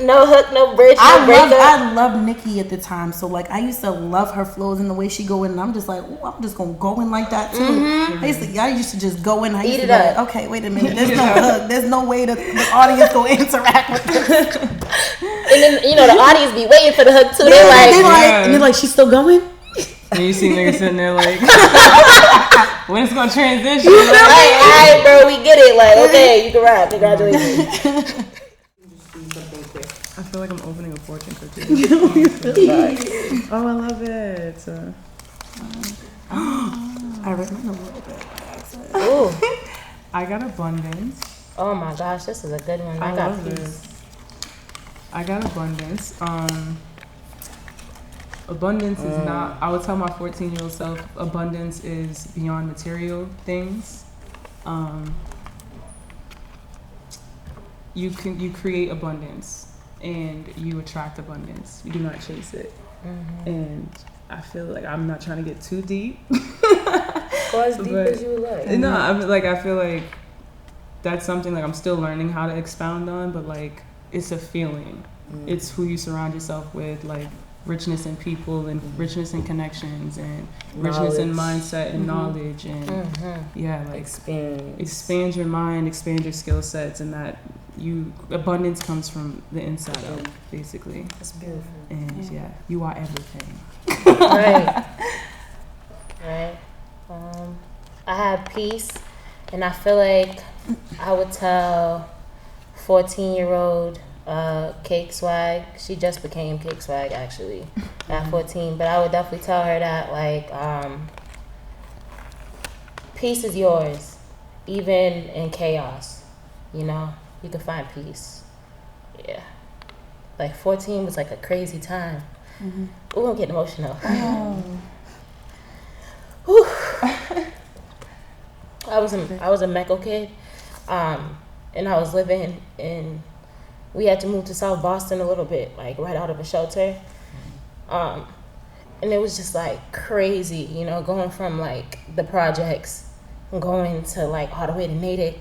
no hook, no bridge, no breakup. I love Nicki at the time, so like I used to love her flows and the way she go in, and I'm just like, ooh, I'm just gonna go in like that too. I used to just go in. I used to be like, okay, wait a minute, there's no hook, there's no way that the audience gonna interact with this. And then the audience be waiting for the hook too. They're like, she's still going. And you see niggas sitting there like, when it's gonna transition? All right, bro, we get it. Like, okay, you can rap. Congratulations. I feel like I'm opening a fortune cookie. Oh, I love it. I read mine a little bit. Ooh. I got abundance. Oh my gosh, this is a good one. I got peace. I got abundance. Abundance is not, I would tell my 14-year-old self, abundance is beyond material things. You create abundance and you attract abundance. You do not chase it. And I feel like I'm not trying to get too deep. Go as deep as you would like. No, I feel like that's something like I'm still learning how to expound on, but like it's a feeling. It's who you surround yourself with, like richness in people and richness in connections and richness in mindset and knowledge and like expand your mind, expand your skill sets, and that abundance comes from the inside out, basically. That's beautiful. And you are everything. Right. I have peace, and I feel like I would tell 14-year-old Cake Swag. She just became Cake Swag actually at 14, but I would definitely tell her that like peace is yours, even in chaos. You can find peace. Yeah, like 14 was like a crazy time. Ooh, I'm getting emotional. I was a Mecco kid, and I was living in. We had to move to South Boston a little bit, like right out of a shelter. And it was just like crazy, going from like the projects, going to like all the way to Natick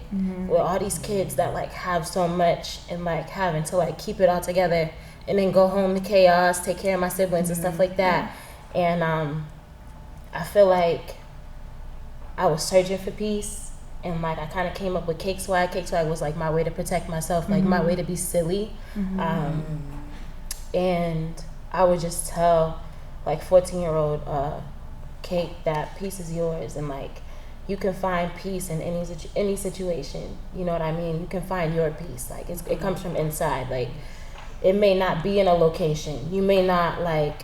with all these kids that like have so much and like having to like keep it all together and then go home to chaos, take care of my siblings and stuff like that. And I feel like I was searching for peace. And like I kind of came up with Cake Swag. Cake Swag was like my way to protect myself, like my way to be silly. And I would just tell like 14-year-old Cake that peace is yours, and like you can find peace in any situation. You know what I mean? You can find your peace. Like it comes from inside. Like it may not be in a location. You may not like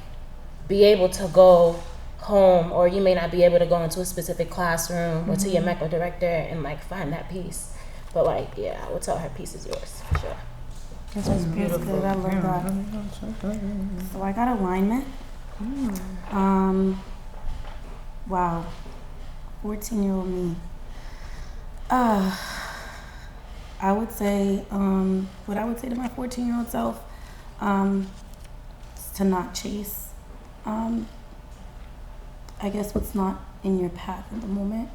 be able to go home, or you may not be able to go into a specific classroom or to your Mecco director and like find that peace. But like, I would tell her peace is yours for sure. That's beautiful. I love that. So I got alignment. Wow, 14-year-old me. I would say what I would say to my 14-year-old self is to not chase. I guess what's not in your path at the moment.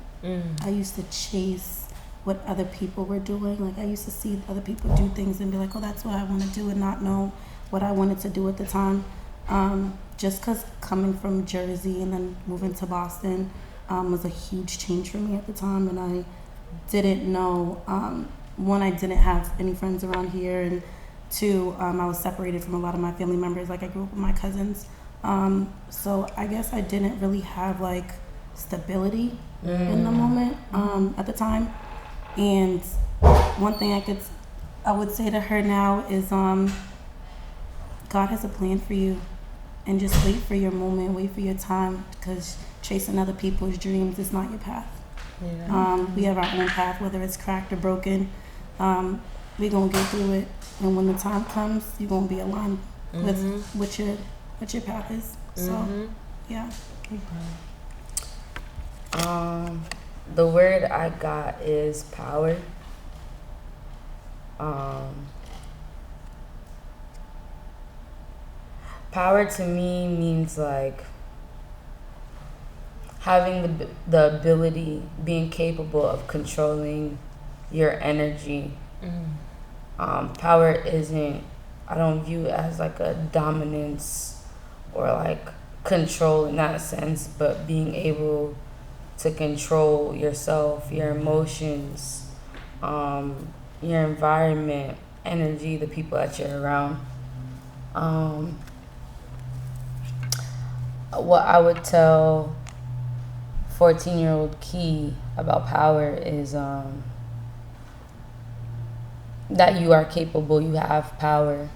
I used to chase what other people were doing. Like I used to see other people do things and be like, oh, that's what I want to do, and not know what I wanted to do at the time. Just because coming from Jersey and then moving to Boston was a huge change for me at the time, and I didn't know, one, I didn't have any friends around here, and two, I was separated from a lot of my family members. Like I grew up with my cousins, so I guess I didn't really have like stability in the moment at the time. And one thing I would say to her now is God has a plan for you, and just wait for your moment, wait for your time, because chasing other people's dreams is not your path. We have our own path, whether it's cracked or broken. We're gonna get through it, and when the time comes, you're gonna be aligned with what your path is. So yeah. The word I got is power. Power to me means like having the ability, being capable of controlling your energy. Power isn't, I don't view it as like a dominance or like control in that sense, but being able to control yourself, your emotions, your environment, energy, the people that you're around. What I would tell 14-year-old Key about power is that you are capable, you have power.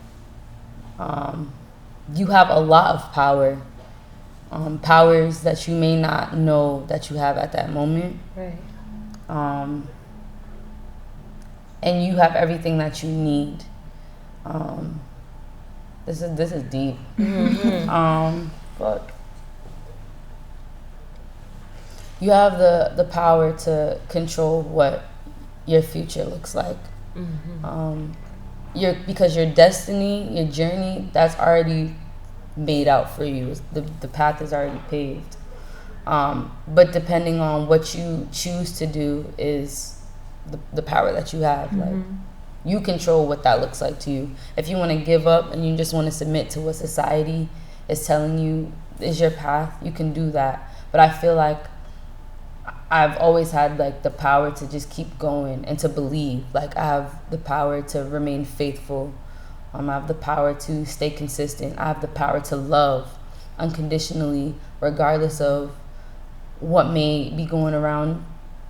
You have a lot of power. Powers that you may not know that you have at that moment. Right. And you have everything that you need. This is deep. Fuck. You have the power to control what your future looks like. Because your destiny, your journey, that's already made out for you. The path is already paved. But depending on what you choose to do is the power that you have. Like you control what that looks like to you. If you want to give up and you just want to submit to what society is telling you is your path, you can do that. But I feel like I've always had like the power to just keep going and to believe. Like I have the power to remain faithful. I have the power to stay consistent. I have the power to love unconditionally, regardless of what may be going around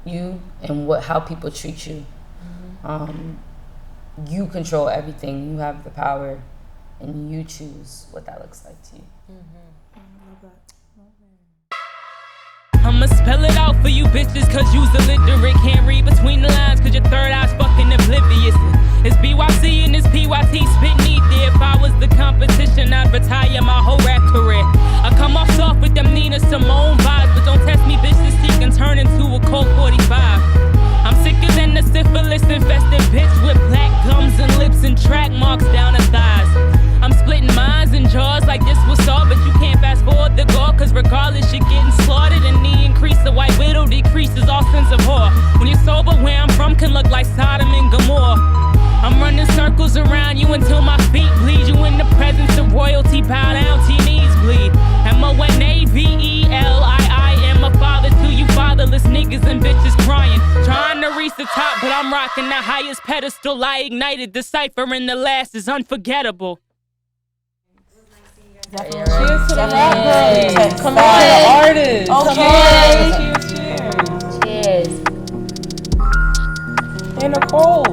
you and how people treat you. You control everything. You have the power, and you choose what that looks like to you. I'ma spell it out for you bitches, cause you's illiterate. Can't read between the lines, cause your third eye's fucking oblivious. It's BYC and it's PYT spit neat there. If I was the competition, I'd retire my whole rap career. I come off soft with them Nina Simone vibes, but don't test me, bitch, this shit can turn into a Colt 45. I'm sicker than the syphilis infested bitch with black gums and lips and track marks down her thighs. I'm splitting minds and jaws like this was all, but you can't fast forward the gore, cause regardless you're getting slaughtered, and the increase of white widow decreases all sense of horror. When you're sober, where I'm from can look like Sodom and Gomorrah. I'm running circles around you until my feet bleed. You in the presence of royalty, bow down till your knees bleed. MONAVELII am a father to you fatherless niggas and bitches crying. Trying to reach the top, but I'm rocking the highest pedestal. I ignited the cipher and the last is unforgettable. Cheers to the rap girl. Come on, the artist. Okay. Cheers. And Nicole.